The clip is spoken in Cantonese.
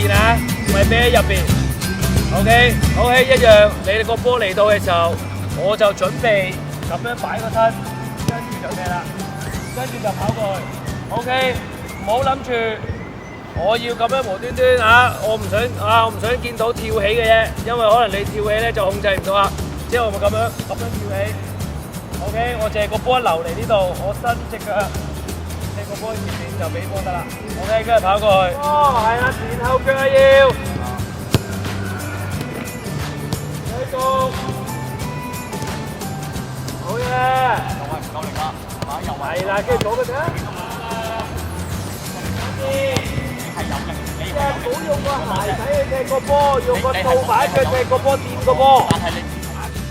邊啊，唔係啤喺入邊。OK， OK， 一樣。你哋個波嚟到嘅時候，我就準備咁樣擺個身，跟住就咩啦？跟住就跑過去。OK， 唔好諗住我要咁樣無端端啊！我唔想見到跳起嘅啫，因為可能你跳起咧就控制唔到啦。之後我咪咁樣跳起。OK， 我淨係個波流嚟呢度，我伸隻腳，踢個波前面就俾波得啦。OK， 跟住跑過去。哦，係啦，前後腳要。繼續。好嘢。唔夠力啦，係嘛？又係啦，跟住左嗰隻。係有力，你唔好用個鞋仔去踢個波，用個掃把腳踢個波，掂個波。但係你